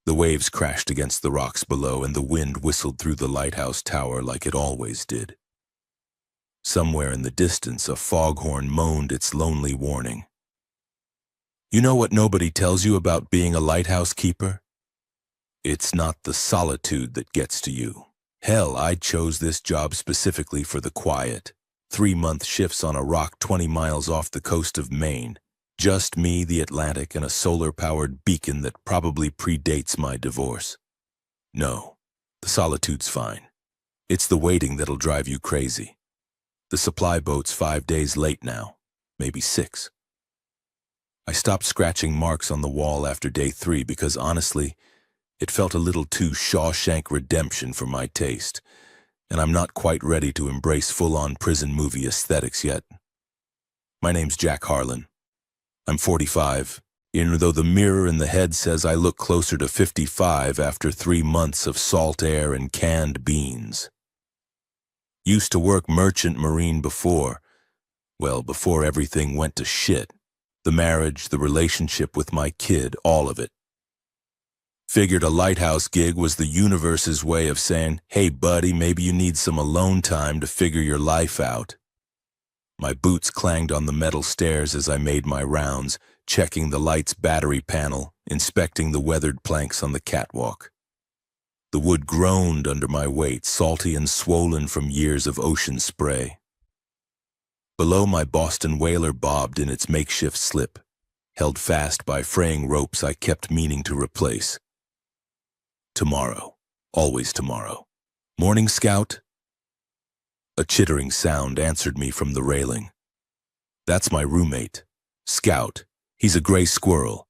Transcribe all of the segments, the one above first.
The waves crashed against the rocks below, and the wind whistled through the lighthouse tower like it always did. Somewhere in the distance, a foghorn moaned its lonely warning. You know what nobody tells you about being a lighthouse keeper? It's not the solitude that gets to you. Hell, I chose this job specifically for the quiet. 3-month shifts on a rock 20 miles off the coast of Maine. Just me, the Atlantic, and a solar-powered beacon that probably predates my divorce. No, the solitude's fine. It's the waiting that'll drive you crazy. The supply boat's 5 days late now, maybe 6. I stopped scratching marks on the wall after day 3 because honestly, it felt a little too Shawshank Redemption for my taste, and I'm not quite ready to embrace full-on prison movie aesthetics yet. My name's Jack Harlan. I'm 45, even though the mirror in the head says I look closer to 55 after 3 months of salt air and canned beans. Used to work merchant marine before everything went to shit. The marriage, the relationship with my kid, all of it. Figured a lighthouse gig was the universe's way of saying, hey buddy, maybe you need some alone time to figure your life out. My boots clanged on the metal stairs as I made my rounds, checking the light's battery panel, inspecting the weathered planks on the catwalk. The wood groaned under my weight, salty and swollen from years of ocean spray. Below, my Boston whaler bobbed in its makeshift slip, held fast by fraying ropes I kept meaning to replace. Tomorrow, always tomorrow. Morning, Scout? A chittering sound answered me from the railing. That's my roommate, Scout. He's a gray squirrel.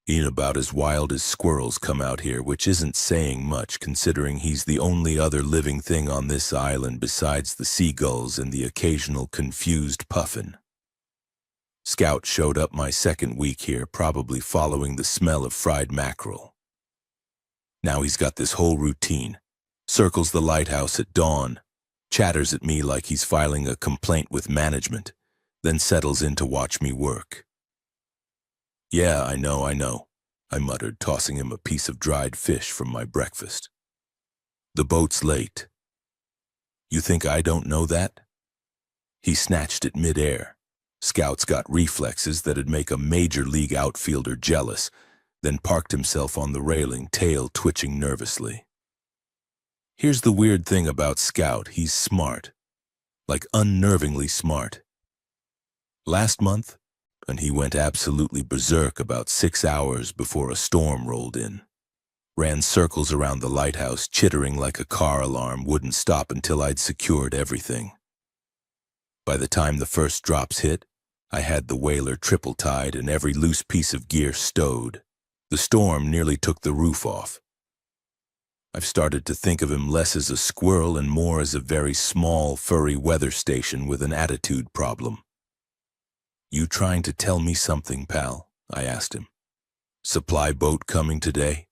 Ain't about as wild as squirrels come out here, which isn't saying much considering he's the only other living thing on this island besides the seagulls and the occasional confused puffin. Scout showed up my second week here, probably following the smell of fried mackerel. Now he's got this whole routine. Circles the lighthouse at dawn, chatters at me like he's filing a complaint with management, then settles in to watch me work. Yeah, I know, I muttered, tossing him a piece of dried fish from my breakfast. The boat's late. You think I don't know that? He snatched it mid-air. Scout's got reflexes that'd make a major league outfielder jealous, then parked himself on the railing, tail twitching nervously. Here's the weird thing about Scout, he's smart. Like unnervingly smart. Last month, and he went absolutely berserk about 6 hours before a storm rolled in. Ran circles around the lighthouse, chittering like a car alarm, wouldn't stop until I'd secured everything. By the time the first drops hit, I had the whaler triple-tied and every loose piece of gear stowed. The storm nearly took the roof off. I've started to think of him less as a squirrel and more as a very small, furry weather station with an attitude problem. You trying to tell me something, pal? I asked him. Supply boat coming today?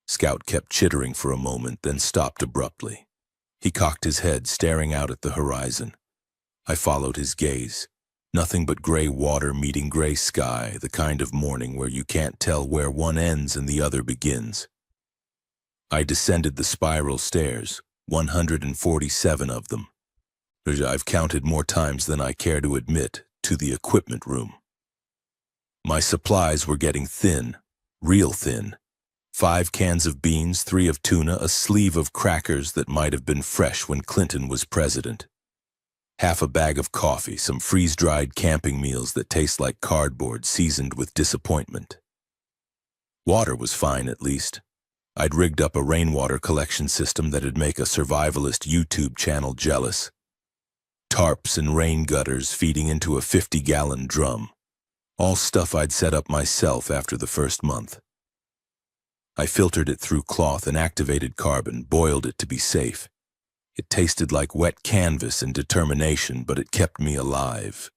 Scout kept chittering for a moment, then stopped abruptly. He cocked his head, staring out at the horizon. I followed his gaze. Nothing but gray water meeting gray sky, the kind of morning where you can't tell where one ends and the other begins. I descended the spiral stairs, 147 of them. I've counted more times than I care to admit, to the equipment room. My supplies were getting thin, real thin. 5 cans of beans, 3 of tuna, a sleeve of crackers that might have been fresh when Clinton was president. Half a bag of coffee, some freeze-dried camping meals that taste like cardboard seasoned with disappointment. Water was fine, at least. I'd rigged up a rainwater collection system that'd make a survivalist YouTube channel jealous. Tarps and rain gutters feeding into a 50-gallon drum. All stuff I'd set up myself after the first month. I filtered it through cloth and activated carbon, boiled it to be safe. It tasted like wet canvas and determination, but it kept me alive.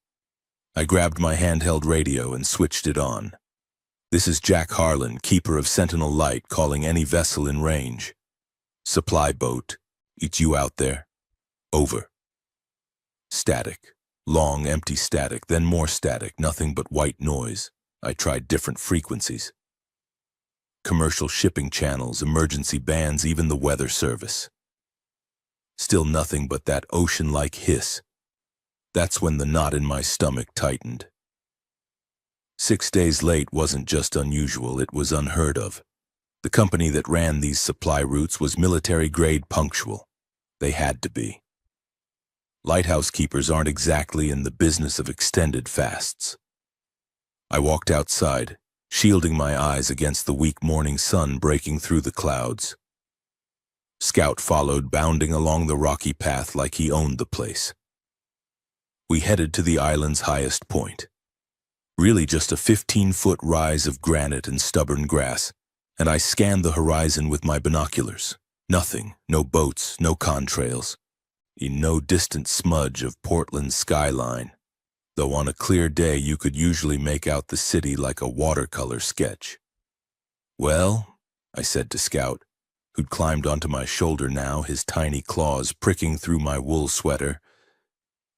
I grabbed my handheld radio and switched it on. This is Jack Harlan, keeper of Sentinel Light, calling any vessel in range. Supply boat. It's you out there? Over. Static. Long, empty static, then more static, nothing but white noise. I tried different frequencies. commercial shipping channels, emergency bands, even the weather service. Still nothing but that ocean-like hiss. That's when the knot in my stomach tightened. 6 days late wasn't just unusual, it was unheard of. The company that ran these supply routes was military-grade punctual. They had to be. Lighthouse keepers aren't exactly in the business of extended fasts. I walked outside, shielding my eyes against the weak morning sun breaking through the clouds. Scout followed, bounding along the rocky path like he owned the place. We headed to the island's highest point. Really just a 15-foot rise of granite and stubborn grass, and I scanned the horizon with my binoculars. Nothing, no boats, no contrails, no distant smudge of Portland's skyline, though on a clear day you could usually make out the city like a watercolor sketch. "Well," I said to Scout, who'd climbed onto my shoulder now, his tiny claws pricking through my wool sweater,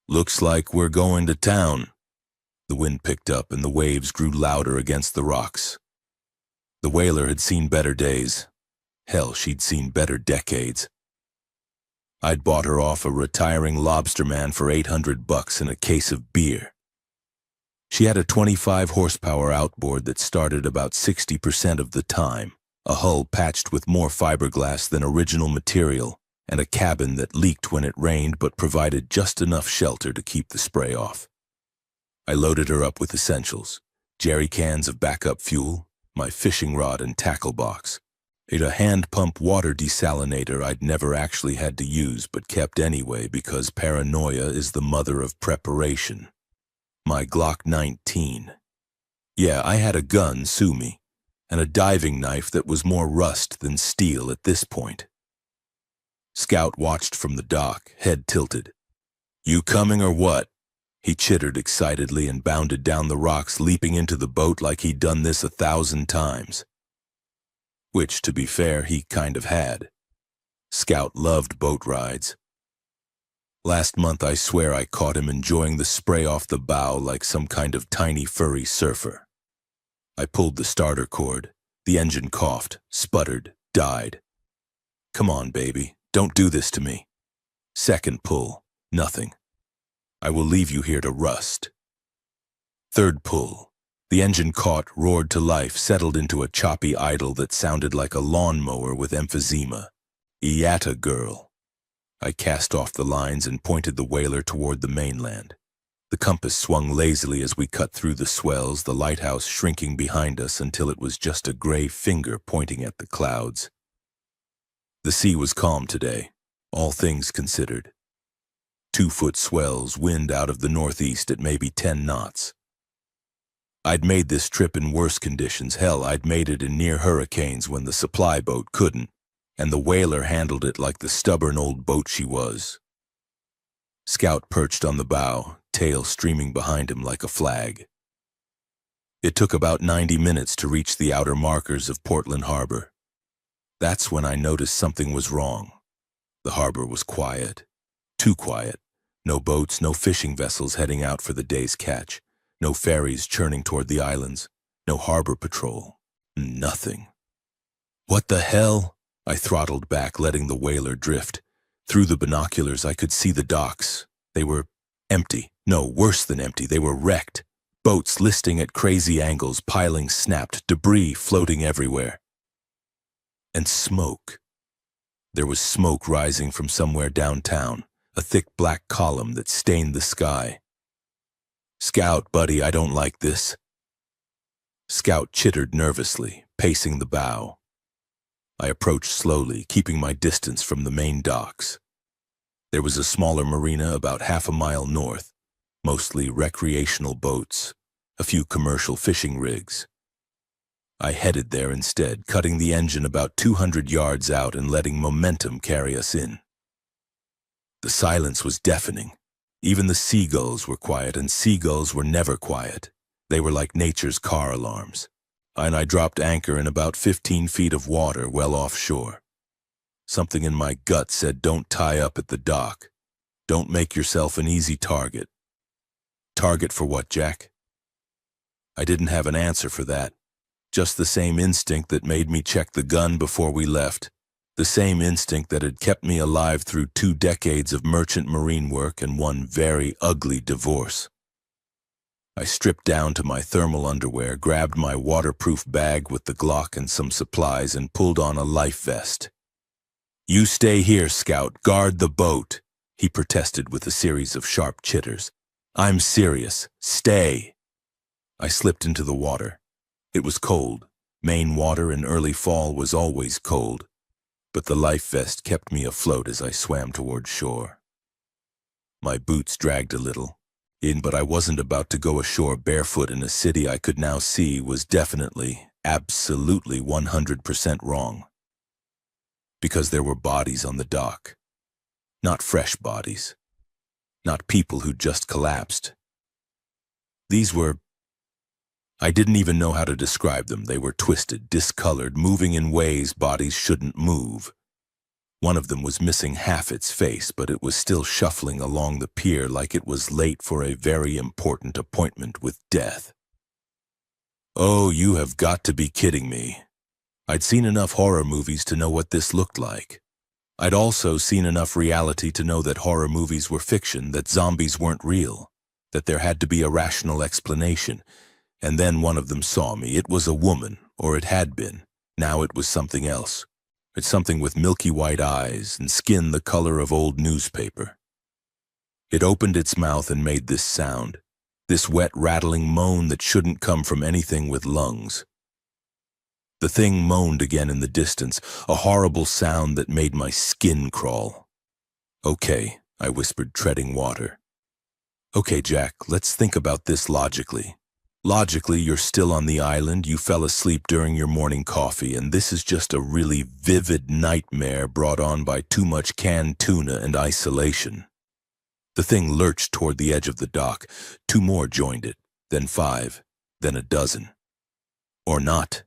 "looks like we're going to town." The wind picked up and the waves grew louder against the rocks. The whaler had seen better days. Hell, she'd seen better decades. I'd bought her off a retiring lobsterman for $800 and a case of beer. She had a 25 horsepower outboard that started about 60% of the time, a hull patched with more fiberglass than original material, and a cabin that leaked when it rained but provided just enough shelter to keep the spray off. I loaded her up with essentials, jerry cans of backup fuel, my fishing rod and tackle box, a hand-pump water desalinator I'd never actually had to use but kept anyway because paranoia is the mother of preparation, my Glock 19. Yeah, I had a gun, sue me, and a diving knife that was more rust than steel at this point. Scout watched from the dock, head tilted. "You coming or what?" He chittered excitedly and bounded down the rocks, leaping into the boat like he'd done this 1,000 times. Which, to be fair, he kind of had. Scout loved boat rides. Last month I swear I caught him enjoying the spray off the bow like some kind of tiny furry surfer. I pulled the starter cord. The engine coughed, sputtered, died. "Come on, baby, don't do this to me." Second pull, nothing. "I will leave you here to rust." Third pull. The engine caught, roared to life, settled into a choppy idle that sounded like a lawnmower with emphysema. "Yatta, girl." I cast off the lines and pointed the whaler toward the mainland. The compass swung lazily as we cut through the swells, the lighthouse shrinking behind us until it was just a gray finger pointing at the clouds. The sea was calm today, all things considered. 2-foot swells, wind out of the northeast at maybe 10 knots. I'd made this trip in worse conditions. Hell, I'd made it in near hurricanes when the supply boat couldn't, and the whaler handled it like the stubborn old boat she was. Scout perched on the bow, tail streaming behind him like a flag. It took about 90 minutes to reach the outer markers of Portland Harbor. That's when I noticed something was wrong. The harbor was quiet. Too quiet. No boats, no fishing vessels heading out for the day's catch. No ferries churning toward the islands. No harbor patrol. Nothing. "What the hell?" I throttled back, letting the whaler drift. Through the binoculars, I could see the docks. They were empty. No, worse than empty. They were wrecked. Boats listing at crazy angles, piling snapped, debris floating everywhere. And smoke. There was smoke rising from somewhere downtown, a thick black column that stained the sky. "Scout, buddy, I don't like this." Scout chittered nervously, pacing the bow. I approached slowly, keeping my distance from the main docks. There was a smaller marina about half a mile north, mostly recreational boats, a few commercial fishing rigs. I headed there instead, cutting the engine about 200 yards out and letting momentum carry us in. The silence was deafening. Even the seagulls were quiet, and seagulls were never quiet. They were like nature's car alarms. And I dropped anchor in about 15 feet of water well offshore. Something in my gut said, "Don't tie up at the dock. Don't make yourself an easy target." Target for what, Jack? I didn't have an answer for that. Just the same instinct that made me check the gun before we left. The same instinct that had kept me alive through 2 decades of merchant marine work and one very ugly divorce. I stripped down to my thermal underwear, grabbed my waterproof bag with the Glock and some supplies, and pulled on a life vest. "You stay here, Scout. Guard the boat," he protested with a series of sharp chitters. "I'm serious. Stay." I slipped into the water. It was cold. Maine water in early fall was always cold, but the life vest kept me afloat as I swam toward shore. My boots dragged a little, but I wasn't about to go ashore barefoot in a city I could now see was definitely, absolutely 100% wrong. Because there were bodies on the dock. Not fresh bodies. Not people who'd just collapsed. These were... I didn't even know how to describe them. They were twisted, discolored, moving in ways bodies shouldn't move. One of them was missing half its face, but it was still shuffling along the pier like it was late for a very important appointment with death. Oh, you have got to be kidding me. I'd seen enough horror movies to know what this looked like. I'd also seen enough reality to know that horror movies were fiction, that zombies weren't real, that there had to be a rational explanation. And then one of them saw me. It was a woman, or it had been. Now it was something else. It's something with milky white eyes and skin the color of old newspaper. It opened its mouth and made this sound, this wet, rattling moan that shouldn't come from anything with lungs. The thing moaned again in the distance, a horrible sound that made my skin crawl. "Okay," I whispered, treading water. "Okay, Jack, let's think about this logically. Logically, you're still on the island, you fell asleep during your morning coffee, and this is just a really vivid nightmare brought on by too much canned tuna and isolation." The thing lurched toward the edge of the dock. 2 more joined it, then 5, then a dozen. Or not.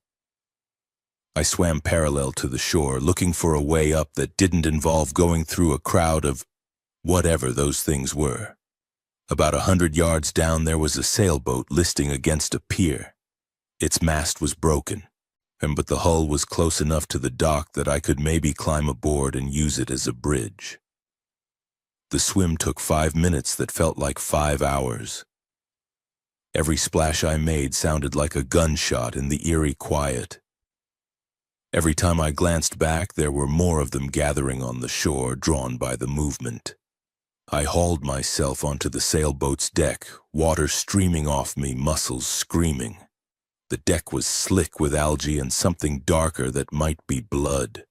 I swam parallel to the shore, looking for a way up that didn't involve going through a crowd of whatever those things were. About 100 yards down there was a sailboat listing against a pier. Its mast was broken, but the hull was close enough to the dock that I could maybe climb aboard and use it as a bridge. The swim took 5 minutes that felt like 5 hours. Every splash I made sounded like a gunshot in the eerie quiet. Every time I glanced back, there were more of them gathering on the shore, drawn by the movement. I hauled myself onto the sailboat's deck, water streaming off me, muscles screaming. The deck was slick with algae and something darker that might be blood.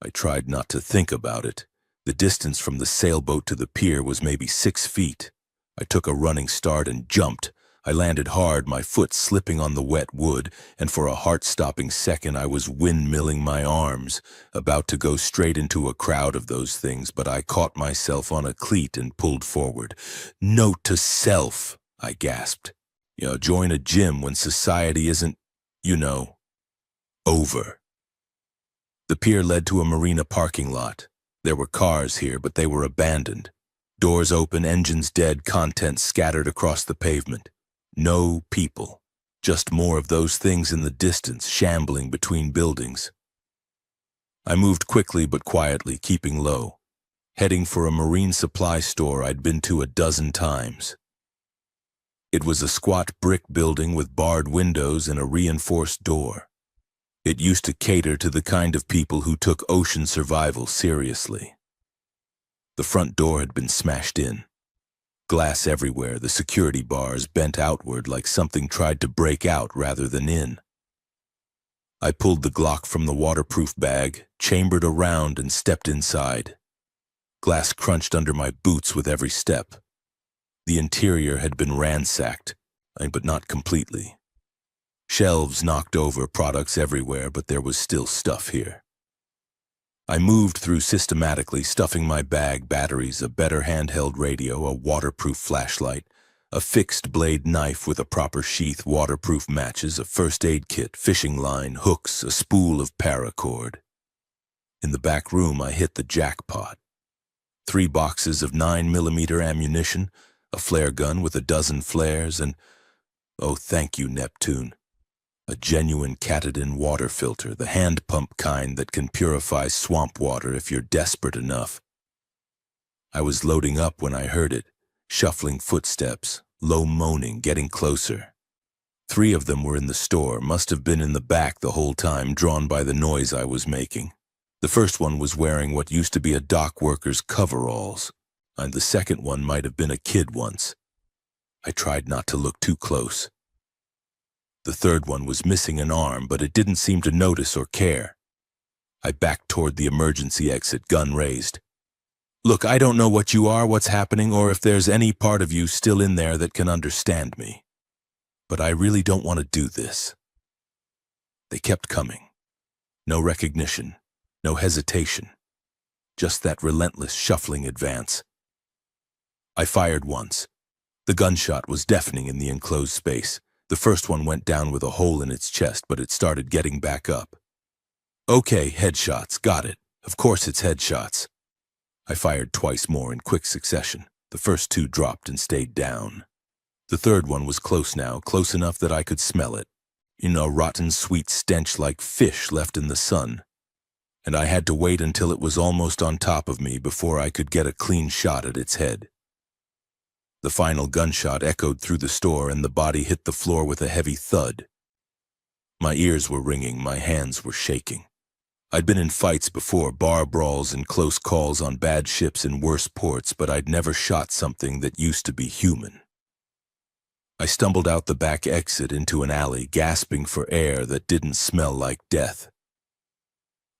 I tried not to think about it. The distance from the sailboat to the pier was maybe 6 feet. I took a running start and jumped. I landed hard, my foot slipping on the wet wood, and for a heart-stopping second I was windmilling my arms, about to go straight into a crowd of those things, but I caught myself on a cleat and pulled forward. "Note to self," I gasped. Join a gym when society isn't, over. The pier led to a marina parking lot. There were cars here, but they were abandoned. Doors open, engines dead, contents scattered across the pavement. No people, just more of those things in the distance, shambling between buildings. I moved quickly but quietly, keeping low, heading for a marine supply store I'd been to a dozen times. It was a squat brick building with barred windows and a reinforced door. It used to cater to the kind of people who took ocean survival seriously. The front door had been smashed in. Glass everywhere, the security bars bent outward like something tried to break out rather than in. I pulled the Glock from the waterproof bag, chambered around, and stepped inside. Glass crunched under my boots with every step. The interior had been ransacked, but not completely. Shelves knocked over, products everywhere, but there was still stuff here. I moved through systematically, stuffing my bag, batteries, a better handheld radio, a waterproof flashlight, a fixed-blade knife with a proper sheath, waterproof matches, a first aid kit, fishing line, hooks, a spool of paracord. In the back room, I hit the jackpot. 3 boxes of 9mm ammunition, a flare gun with a dozen flares, and, oh, thank you, Neptune, A genuine Katadyn water filter, the hand pump kind that can purify swamp water if you're desperate enough. I was loading up when I heard it, shuffling footsteps, low moaning, getting closer. 3 of them were in the store, must have been in the back the whole time, drawn by the noise I was making. The first one was wearing what used to be a dock worker's coveralls, and the second one might have been a kid once. I tried not to look too close. The third one was missing an arm, but it didn't seem to notice or care. I backed toward the emergency exit, gun raised. Look, I don't know what you are, what's happening, or if there's any part of you still in there that can understand me. But I really don't want to do this. They kept coming. No recognition, no hesitation. Just that relentless, shuffling advance. I fired once. The gunshot was deafening in the enclosed space. The first one went down with a hole in its chest, but it started getting back up. Okay, headshots, got it. Of course it's headshots. I fired twice more in quick succession. The first 2 dropped and stayed down. The third one was close now, close enough that I could smell it. In a rotten, sweet stench like fish left in the sun. And I had to wait until it was almost on top of me before I could get a clean shot at its head. The final gunshot echoed through the store and the body hit the floor with a heavy thud. My ears were ringing, my hands were shaking. I'd been in fights before, bar brawls and close calls on bad ships in worse ports, but I'd never shot something that used to be human. I stumbled out the back exit into an alley, gasping for air that didn't smell like death.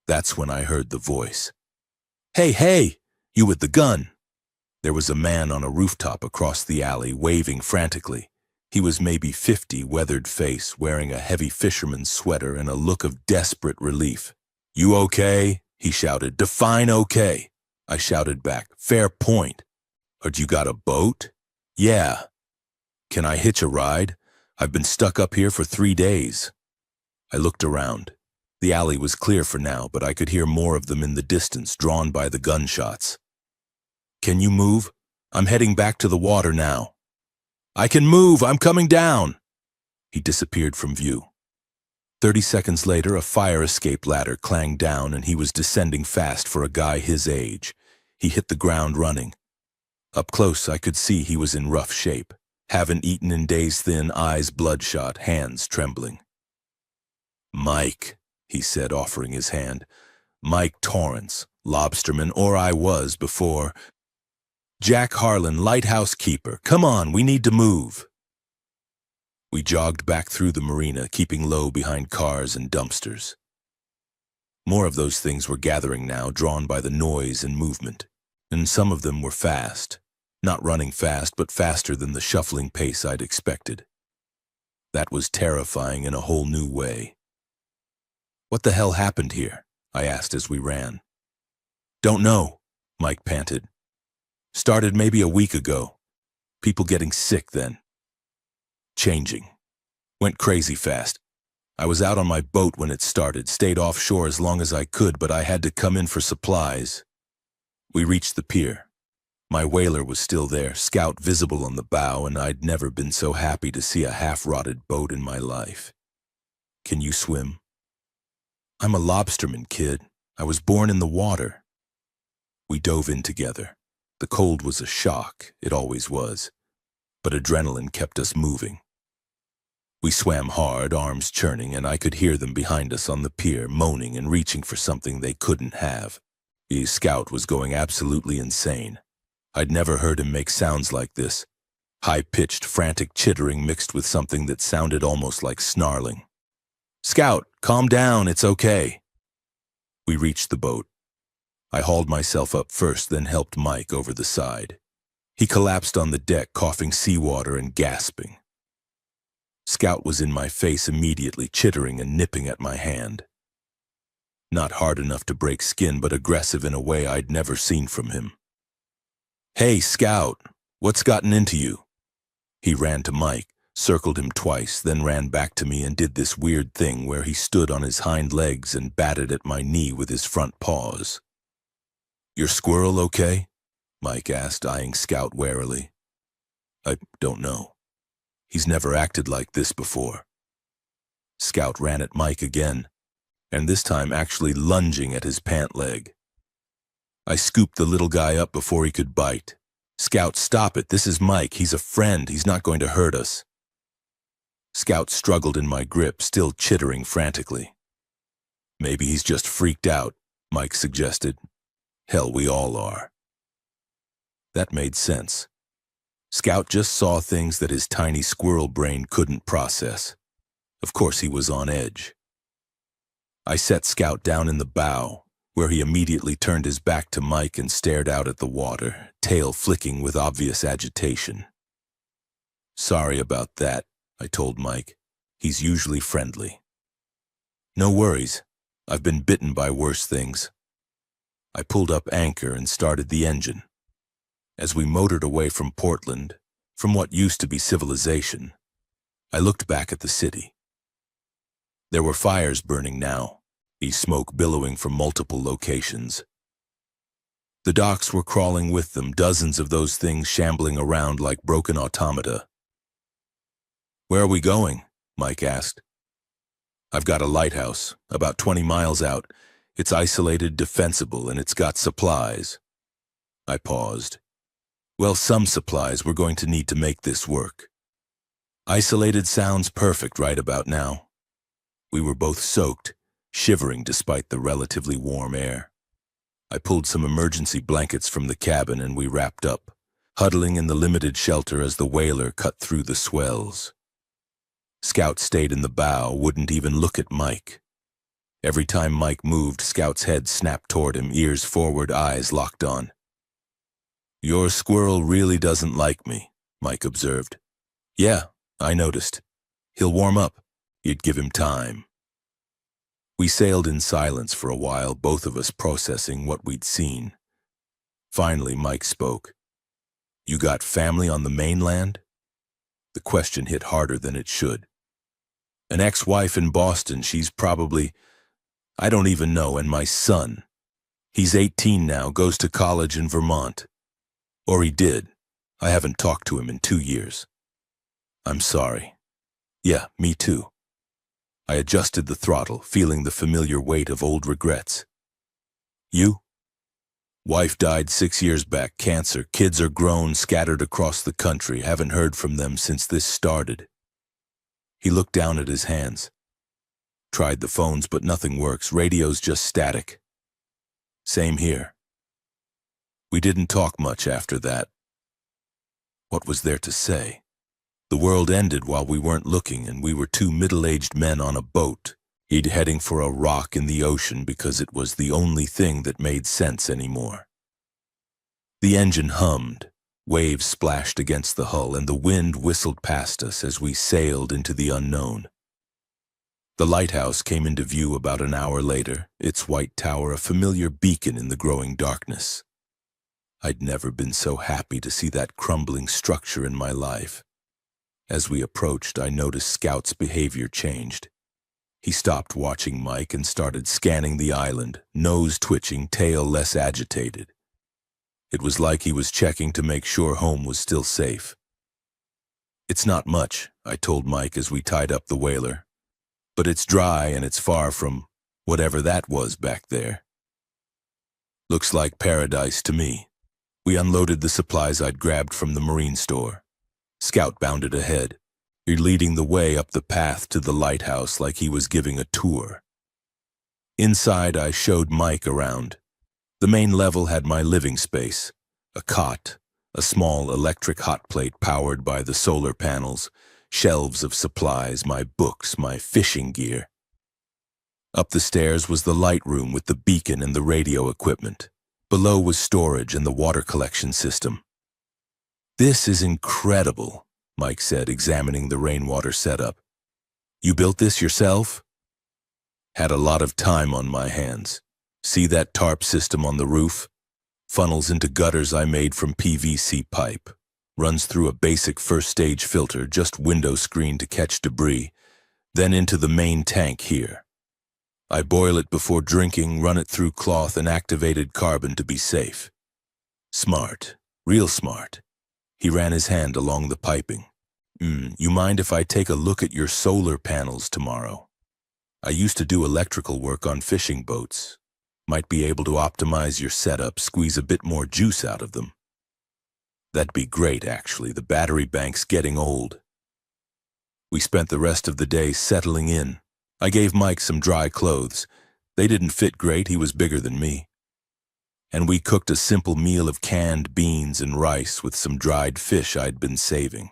That's when I heard the voice. Hey, hey, you with the gun. There was a man on a rooftop across the alley, waving frantically. He was maybe 50, weathered face, wearing a heavy fisherman's sweater and a look of desperate relief. You okay? He shouted. Define okay. I shouted back. Fair point. Or you got a boat? Yeah. Can I hitch a ride? I've been stuck up here for 3 days. I looked around. The alley was clear for now, but I could hear more of them in the distance, drawn by the gunshots. Can you move? I'm heading back to the water now. I can move, I'm coming down. He disappeared from view. 30 seconds later, a fire escape ladder clanged down and he was descending fast for a guy his age. He hit the ground running. Up close, I could see he was in rough shape. Haven't eaten in days, thin, eyes bloodshot, hands trembling. Mike, he said, offering his hand. Mike Torrance, lobsterman, or I was before. Jack Harlan, lighthouse keeper. Come on, we need to move. We jogged back through the marina, keeping low behind cars and dumpsters. More of those things were gathering now, drawn by the noise and movement, and some of them were fast. Not running fast, but faster than the shuffling pace I'd expected. That was terrifying in a whole new way. What the hell happened here? I asked as we ran. Don't know, Mike panted. Started maybe a week ago. People getting sick then. Changing. Went crazy fast. I was out on my boat when it started, stayed offshore as long as I could, but I had to come in for supplies. We reached the pier. My whaler was still there, Scout visible on the bow, and I'd never been so happy to see a half-rotted boat in my life. Can you swim? I'm a lobsterman, kid. I was born in the water. We dove in together. The cold was a shock, it always was, but adrenaline kept us moving. We swam hard, arms churning, and I could hear them behind us on the pier, moaning and reaching for something they couldn't have. The Scout was going absolutely insane. I'd never heard him make sounds like this. High-pitched, frantic chittering mixed with something that sounded almost like snarling. Scout, calm down, it's okay. We reached the boat. I hauled myself up first, then helped Mike over the side. He collapsed on the deck, coughing seawater and gasping. Scout was in my face immediately, chittering and nipping at my hand. Not hard enough to break skin, but aggressive in a way I'd never seen from him. Hey, Scout, what's gotten into you? He ran to Mike, circled him twice, then ran back to me and did this weird thing where he stood on his hind legs and batted at my knee with his front paws. Your squirrel okay? Mike asked, eyeing Scout warily. I don't know. He's never acted like this before. Scout ran at Mike again, and this time actually lunging at his pant leg. I scooped the little guy up before he could bite. "Scout, stop it. This is Mike. He's a friend. He's not going to hurt us." Scout struggled in my grip, still chittering frantically. "Maybe he's just freaked out," Mike suggested. "Hell, we all are." That made sense. Scout just saw things that his tiny squirrel brain couldn't process. Of course he was on edge. I set Scout down in the bow, where he immediately turned his back to Mike and stared out at the water, tail flicking with obvious agitation. "Sorry about that," I told Mike. "He's usually friendly." "No worries. I've been bitten by worse things." I pulled up anchor and started the engine. As we motored away from Portland, from what used to be civilization, I looked back at the city. There were fires burning now, smoke billowing from multiple locations. The docks were crawling with them, dozens of those things shambling around like broken automata. "Where are we going?" Mike asked. "I've got a lighthouse, about 20 miles out. It's isolated, defensible, and it's got supplies." I paused. "Well, some supplies we're going to need to make this work." "Isolated sounds perfect right about now." We were both soaked, shivering despite the relatively warm air. I pulled some emergency blankets from the cabin and we wrapped up, huddling in the limited shelter as the whaler cut through the swells. Scout stayed in the bow, wouldn't even look at Mike. Every time Mike moved, Scout's head snapped toward him, ears forward, eyes locked on. "Your squirrel really doesn't like me," Mike observed. "Yeah, I noticed. He'll warm up. You'd give him time." We sailed in silence for a while, both of us processing what we'd seen. Finally, Mike spoke. "You got family on the mainland?" The question hit harder than it should. "An ex-wife in Boston, she's probably, I don't even know, and my son. He's 18 now, goes to college in Vermont. Or he did. I haven't talked to him in 2 years." "I'm sorry." "Yeah, me too." I adjusted the throttle, feeling the familiar weight of old regrets. "You?" "Wife died 6 years back, cancer. Kids are grown, scattered across the country. Haven't heard from them since this started." He looked down at his hands. "Tried the phones, but nothing works. Radio's just static." "Same here." We didn't talk much after that. What was there to say? The world ended while we weren't looking, and we were two middle-aged men on a boat, heading for a rock in the ocean because it was the only thing that made sense anymore. The engine hummed, waves splashed against the hull, and the wind whistled past us as we sailed into the unknown. The lighthouse came into view about an hour later, its white tower a familiar beacon in the growing darkness. I'd never been so happy to see that crumbling structure in my life. As we approached, I noticed Scout's behavior changed. He stopped watching Mike and started scanning the island, nose twitching, tail less agitated. It was like he was checking to make sure home was still safe. "It's not much," I told Mike as we tied up the whaler. "But it's dry and it's far from whatever that was back there." "Looks like paradise to me." We unloaded the supplies I'd grabbed from the marine store. Scout bounded ahead, leading the way up the path to the lighthouse like he was giving a tour. Inside, I showed Mike around. The main level had my living space, a cot, a small electric hot plate powered by the solar panels, shelves of supplies, my books, my fishing gear. Up the stairs was the light room with the beacon and the radio equipment. Below was storage and the water collection system. "This is incredible," Mike said, examining the rainwater setup. "You built this yourself?" "Had a lot of time on my hands. See that tarp system on the roof? Funnels into gutters I made from PVC pipe. Runs through a basic first-stage filter, just window screen to catch debris, then into the main tank here. I boil it before drinking, run it through cloth and activated carbon to be safe. Smart, real smart." He ran his hand along the piping. You mind if I take a look at your solar panels tomorrow?" I used to do electrical work on fishing boats. Might be able to optimize your setup, squeeze a bit more juice out of them. That'd be great, actually. The battery bank's getting old. We spent the rest of the day settling in. I gave Mike some dry clothes. They didn't fit great, he was bigger than me. And we cooked a simple meal of canned beans and rice with some dried fish I'd been saving.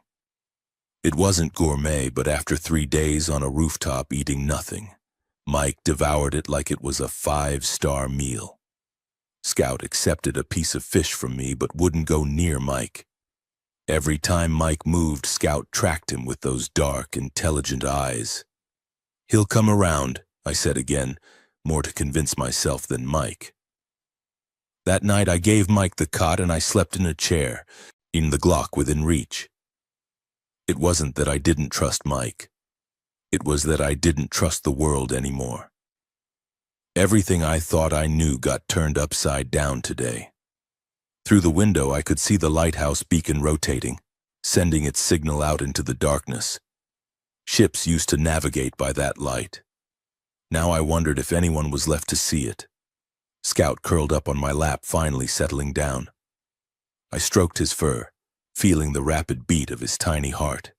It wasn't gourmet, but after 3 days on a rooftop eating nothing, Mike devoured it like it was a 5-star meal. Scout accepted a piece of fish from me but wouldn't go near Mike. Every time Mike moved, Scout tracked him with those dark, intelligent eyes. "He'll come around," I said again, more to convince myself than Mike. That night I gave Mike the cot and I slept in a chair, in the Glock within reach. It wasn't that I didn't trust Mike. It was that I didn't trust the world anymore. Everything I thought I knew got turned upside down today. Through the window I could see the lighthouse beacon rotating, sending its signal out into the darkness. Ships used to navigate by that light. Now I wondered if anyone was left to see it. Scout curled up on my lap, finally settling down. I stroked his fur, feeling the rapid beat of his tiny heart.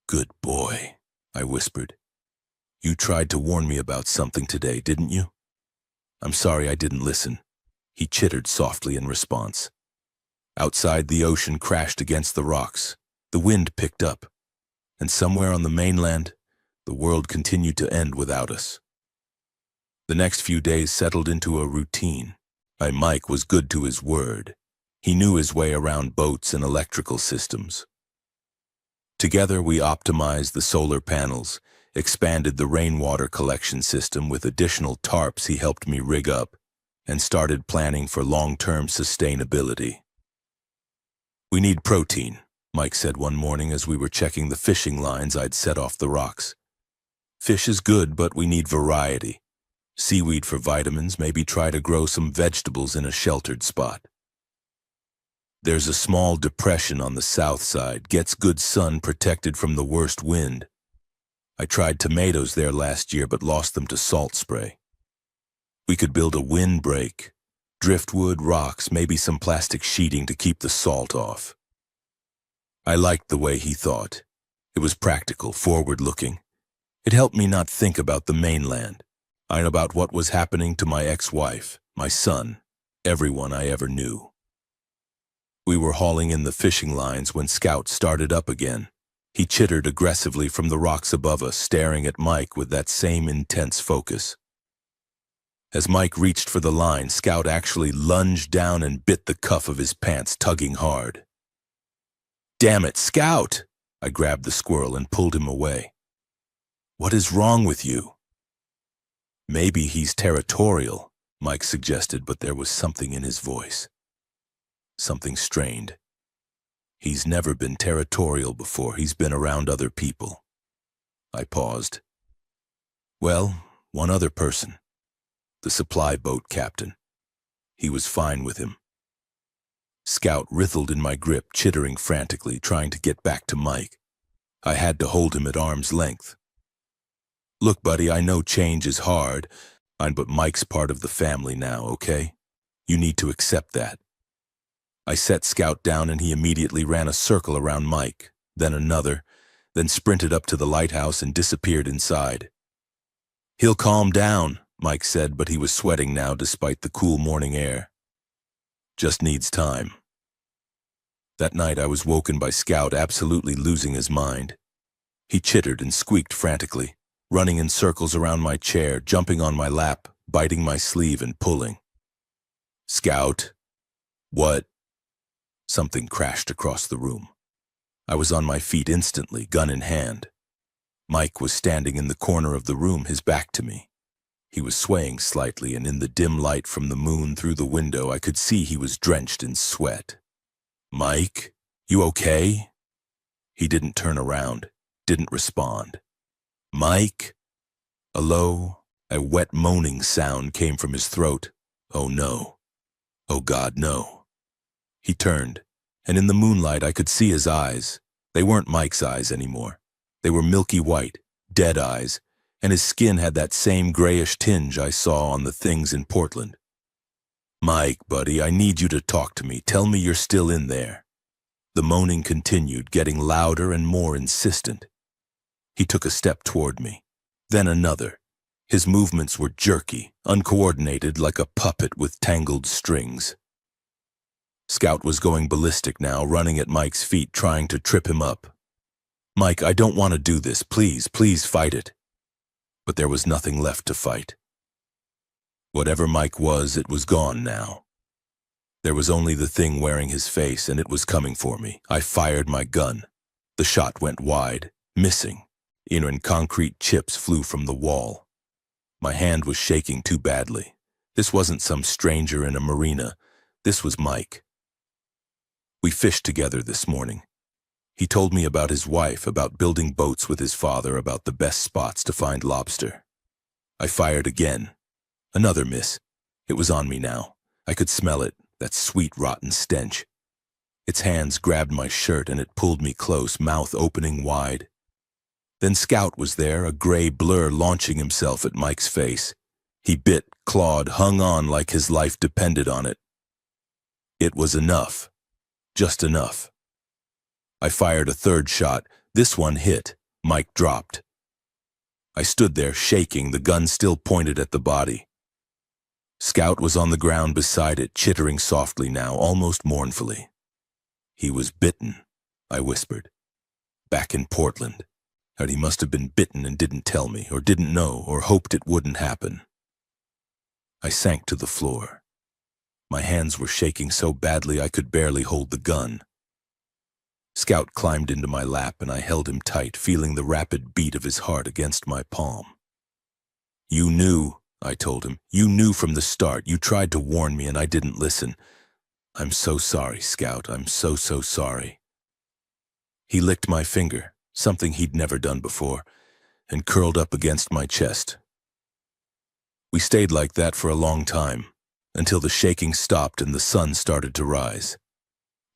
"Good boy," I whispered. "You tried to warn me about something today, didn't you?" "I'm sorry I didn't listen," he chittered softly in response. Outside, the ocean crashed against the rocks. The wind picked up, and somewhere on the mainland, the world continued to end without us. The next few days settled into a routine. Mike was good to his word. He knew his way around boats and electrical systems. Together, we optimized the solar panels, expanded the rainwater collection system with additional tarps he helped me rig up, and started planning for long-term sustainability. "We need protein," Mike said one morning as we were checking the fishing lines I'd set off the rocks. "Fish is good, but we need variety. Seaweed for vitamins, maybe try to grow some vegetables in a sheltered spot. There's a small depression on the south side, gets good sun protected from the worst wind. I tried tomatoes there last year but lost them to salt spray. We could build a windbreak, driftwood, rocks, maybe some plastic sheeting to keep the salt off." I liked the way he thought. It was practical, forward-looking. It helped me not think about the mainland, and about what was happening to my ex-wife, my son, everyone I ever knew. We were hauling in the fishing lines when Scout started up again. He chittered aggressively from the rocks above us, staring at Mike with that same intense focus. As Mike reached for the line, Scout actually lunged down and bit the cuff of his pants, tugging hard. "Damn it, Scout!" I grabbed the squirrel and pulled him away. "What is wrong with you?" "Maybe he's territorial," Mike suggested, but there was something in his voice. Something strained. "He's never been territorial before. He's been around other people." I paused. "Well, one other person. The supply boat captain. He was fine with him." Scout writhed in my grip, chittering frantically, trying to get back to Mike. I had to hold him at arm's length. "Look, buddy, I know change is hard, but Mike's part of the family now, okay? You need to accept that." I set Scout down and he immediately ran a circle around Mike, then another, then sprinted up to the lighthouse and disappeared inside. "He'll calm down," Mike said, but he was sweating now despite the cool morning air. "Just needs time." That night I was woken by Scout absolutely losing his mind. He chittered and squeaked frantically, running in circles around my chair, jumping on my lap, biting my sleeve and pulling. "Scout." "What?" Something crashed across the room. I was on my feet instantly, gun in hand. Mike was standing in the corner of the room, his back to me. He was swaying slightly, and in the dim light from the moon through the window, I could see he was drenched in sweat. "Mike, you okay?" He didn't turn around, didn't respond. "Mike?" A low, a wet moaning sound came from his throat. "Oh no. Oh God, no." He turned, and in the moonlight I could see his eyes. They weren't Mike's eyes anymore. They were milky white, dead eyes, and his skin had that same grayish tinge I saw on the things in Portland. "Mike, buddy, I need you to talk to me. Tell me you're still in there." The moaning continued, getting louder and more insistent. He took a step toward me, then another. His movements were jerky, uncoordinated, like a puppet with tangled strings. Scout was going ballistic now, running at Mike's feet, trying to trip him up. "Mike, I don't want to do this. Please, please fight it." But there was nothing left to fight. Whatever Mike was, it was gone now. There was only the thing wearing his face, and it was coming for me. I fired my gun. The shot went wide, missing. And concrete chips flew from the wall. My hand was shaking too badly. This wasn't some stranger in a marina. This was Mike. We fished together this morning. He told me about his wife, about building boats with his father, about the best spots to find lobster. I fired again. Another miss. It was on me now. I could smell it, that sweet, rotten stench. Its hands grabbed my shirt and it pulled me close, mouth opening wide. Then Scout was there, a gray blur launching himself at Mike's face. He bit, clawed, hung on like his life depended on it. It was enough. Just enough. I fired a third shot. This one hit. Mike dropped. I stood there, shaking, the gun still pointed at the body. Scout was on the ground beside it, chittering softly now, almost mournfully. "He was bitten," I whispered. "Back in Portland. And he must have been bitten and didn't tell me, or didn't know, or hoped it wouldn't happen." I sank to the floor. My hands were shaking so badly I could barely hold the gun. Scout climbed into my lap and I held him tight, feeling the rapid beat of his heart against my palm. "You knew," I told him. "You knew from the start. You tried to warn me and I didn't listen. I'm so sorry, Scout. I'm so sorry." He licked my finger, something he'd never done before, and curled up against my chest. We stayed like that for a long time, until the shaking stopped and the sun started to rise.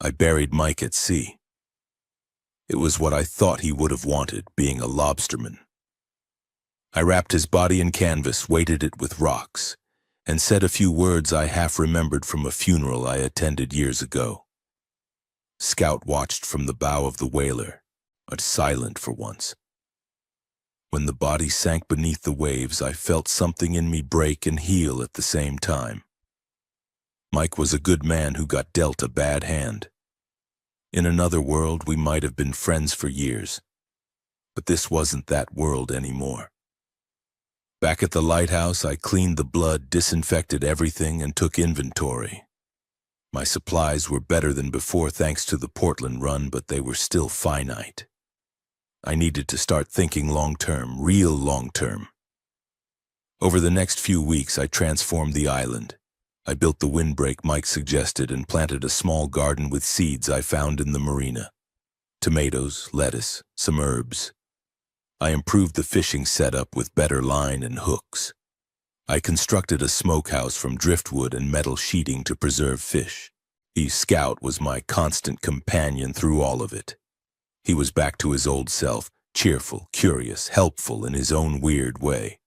I buried Mike at sea. It was what I thought he would have wanted, being a lobsterman. I wrapped his body in canvas, weighted it with rocks, and said a few words I half remembered from a funeral I attended years ago. Scout watched from the bow of the whaler, but silent for once. When the body sank beneath the waves, I felt something in me break and heal at the same time. Mike was a good man who got dealt a bad hand. In another world, we might have been friends for years, but this wasn't that world anymore. Back at the lighthouse, I cleaned the blood, disinfected everything, and took inventory. My supplies were better than before thanks to the Portland run, but they were still finite. I needed to start thinking long-term, real long-term. Over the next few weeks, I transformed the island. I built the windbreak Mike suggested and planted a small garden with seeds I found in the marina. Tomatoes, lettuce, some herbs. I improved the fishing setup with better line and hooks. I constructed a smokehouse from driftwood and metal sheeting to preserve fish. Scout was my constant companion through all of it. He was back to his old self, cheerful, curious, helpful in his own weird way.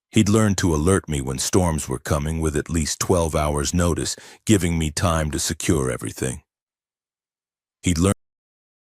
He'd learned to alert me when storms were coming with at least 12 hours' notice, giving me time to secure everything. He'd learned